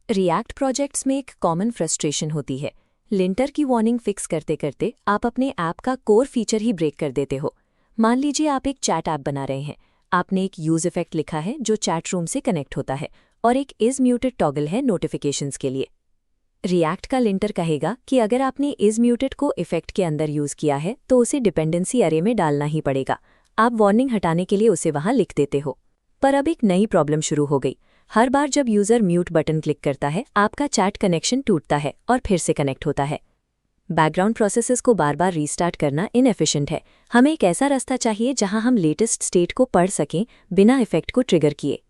React projects में एक common frustration होती है। लिंटर की वार्निंग फिक्स करते करते आप अपने ऐप का कोर फीचर ही ब्रेक कर देते हो। मान लीजिए आप एक चैट ऐप बना रहे हैं। आपने एक यूज इफेक्ट लिखा है जो चैट रूम से कनेक्ट होता है और एक इज म्यूटेड टॉगल है नोटिफिकेशंस के लिए। रिएक्ट का लिंटर कहेगा कि अगर आपने इज म्यूटेड को इफेक्ट के अंदर यूज किया है तो उसे डिपेंडेंसी अरे में डालना ही पड़ेगा। आप वार्निंग हटाने के लिए उसे वहां लिख देते हो। पर अब एक नई प्रॉब्लम शुरू हो गई। हर बार जब यूजर म्यूट बटन क्लिक करता है आपका चैट कनेक्शन टूटता है और फिर से कनेक्ट होता है। बैकग्राउंड प्रोसेसेस को बार बार रीस्टार्ट करना इनएफिशिएंट है। हमें एक ऐसा रास्ता चाहिए जहां हम लेटेस्ट स्टेट को पढ़ सकें बिना इफेक्ट को ट्रिगर किए।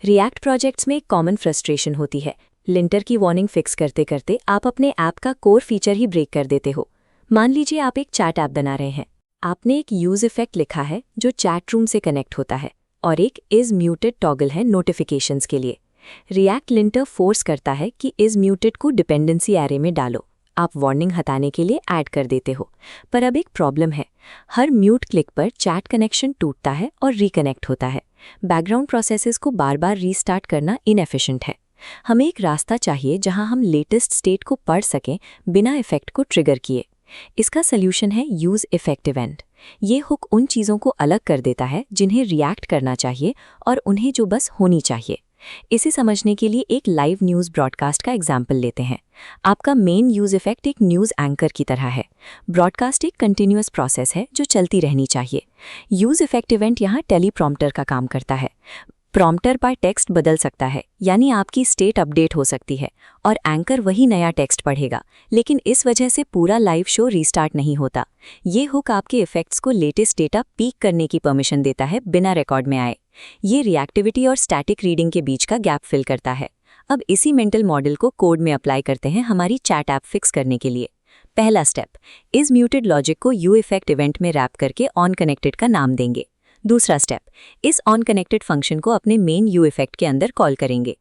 रिएक्ट प्रोजेक्ट्स में एक कॉमन फ्रस्ट्रेशन होती है। लिंटर की वार्निंग फिक्स करते करते आप अपने ऐप का कोर फीचर ही ब्रेक कर देते हो। मान लीजिए आप एक चैट ऐप बना रहे हैं। आपने एक यूज इफेक्ट लिखा है जो चैट रूम से कनेक्ट होता है और एक इज म्यूटेड टॉगल है नोटिफिकेशंस के लिए। रिएक्ट लिंटर फोर्स करता है कि इज म्यूटेड को डिपेंडेंसी एरे में डालो। आप वार्निंग हटाने के लिए ऐड कर देते हो। पर अब एक प्रॉब्लम है। हर म्यूट क्लिक पर चैट कनेक्शन टूटता है और रिकनेक्ट होता है। बैकग्राउंड प्रोसेसेस को बार बार रीस्टार्ट करना इनएफिशिएंट है। हमें एक रास्ता चाहिए जहां हम लेटेस्ट स्टेट को पढ़ सकें बिना इफेक्ट को ट्रिगर किए। इसका सल्यूशन है यूज इफेक्ट इवेंट। ये हुक उन चीज़ों को अलग कर देता है जिन्हें रिएक्ट करना चाहिए और उन्हें जो बस होनी चाहिए। इसे समझने के लिए एक लाइव न्यूज़ ब्रॉडकास्ट का एग्जाम्पल लेते हैं। आपका मेन यूज इफेक्ट एक न्यूज़ एंकर की तरह है। ब्रॉडकास्ट एक कंटिन्यूअस प्रोसेस है जो चलती रहनी चाहिए। यूज इफेक्ट इवेंट यहाँ टेलीप्रॉम्प्टर का काम करता है। प्रॉम्प्टर पर टेक्स्ट बदल सकता है, यानी आपकी स्टेट अपडेट हो सकती है और एंकर वही नया टेक्स्ट पढ़ेगा, लेकिन इस वजह से पूरा लाइव शो रीस्टार्ट नहीं होता। ये हुक आपके इफेक्ट्स को लेटेस्ट डेटा पीक करने की परमिशन देता है बिना रिकॉर्ड में आए। ये रिएक्टिविटी और स्टैटिक रीडिंग के बीच का गैप फिल करता है। अब इसी मेंटल मॉडल को कोड में अप्लाई करते हैं हमारी चैट ऐप फिक्स करने के लिए। पहला स्टेप, इज म्यूटेड लॉजिक को यू इफेक्ट इवेंट में रैप करके ऑन कनेक्टेड का नाम देंगे। दूसरा स्टेप, इस ऑन कनेक्टेड फंक्शन को अपने मेन यू इफेक्ट के अंदर कॉल करेंगे।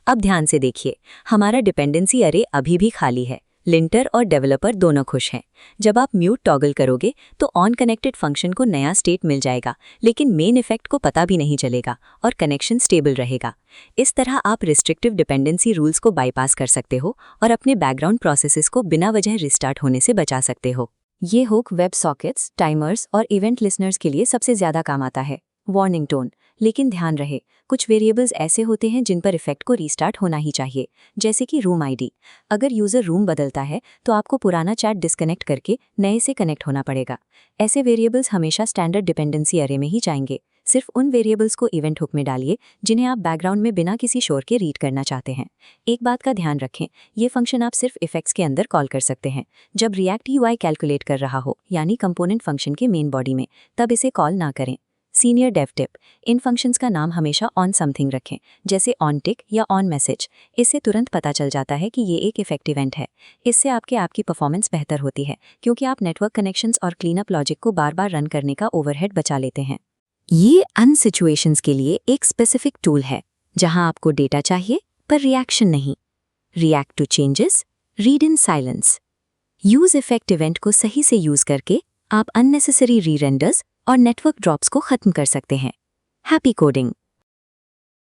अब ध्यान से देखिए, हमारा डिपेंडेंसी अरे अभी भी खाली है। लिंटर और डेवलपर दोनों खुश हैं। जब आप म्यूट टॉगल करोगे तो ऑन कनेक्टेड फंक्शन को नया स्टेट मिल जाएगा, लेकिन मेन इफेक्ट को पता भी नहीं चलेगा और कनेक्शन स्टेबल रहेगा। इस तरह आप रिस्ट्रिक्टिव डिपेंडेंसी रूल्स को बाईपास कर सकते हो और अपने बैकग्राउंड प्रोसेसेस को बिना वजह रिस्टार्ट होने से बचा सकते हो। ये हुक वेब सॉकेट्स, टाइमर्स और इवेंट लिसनर्स के लिए सबसे ज्यादा काम आता है। वार्निंग टोन, लेकिन ध्यान रहे, कुछ वेरिएबल्स ऐसे होते हैं जिन पर इफेक्ट को रीस्टार्ट होना ही चाहिए, जैसे कि रूम आईडी। अगर यूजर रूम बदलता है तो आपको पुराना चैट डिस्कनेक्ट करके नए से कनेक्ट होना पड़ेगा। ऐसे वेरिएबल्स हमेशा स्टैंडर्ड डिपेंडेंसी अरे में ही जाएंगे। सिर्फ उन वेरिएबल्स को इवेंट हुक में डालिए जिन्हें आप बैकग्राउंड में बिना किसी शोर के रीड करना चाहते हैं। एक बात का ध्यान रखें, ये फंक्शन आप सिर्फ इफेक्ट्स के अंदर कॉल कर सकते हैं। जब रिएक्ट यूआई कैलकुलेट कर रहा हो, यानी कंपोनेंट फंक्शन के मेन बॉडी में, तब इसे कॉल ना करें। सीनियर डेव टिप, इन फंक्शंस का नाम हमेशा ऑन समथिंग रखें, जैसे ऑन टिक या ऑन मैसेज। इससे तुरंत पता चल जाता है कि ये एक इफेक्ट इवेंट है। इससे आपके ऐप की परफॉर्मेंस बेहतर होती है, क्योंकि आप नेटवर्क कनेक्शंस और क्लीनअप लॉजिक को बार बार रन करने का ओवरहेड बचा लेते हैं। ये अन सिचुएशंस के लिए एक स्पेसिफिक टूल है, जहां आपको डेटा चाहिए पर रिएक्शन नहीं। React to changes, read in silence. Use effect event को सही से यूज करके आप अननेसेसरी री-रेंडर्स और नेटवर्क ड्रॉप्स को खत्म कर सकते हैं। Happy coding.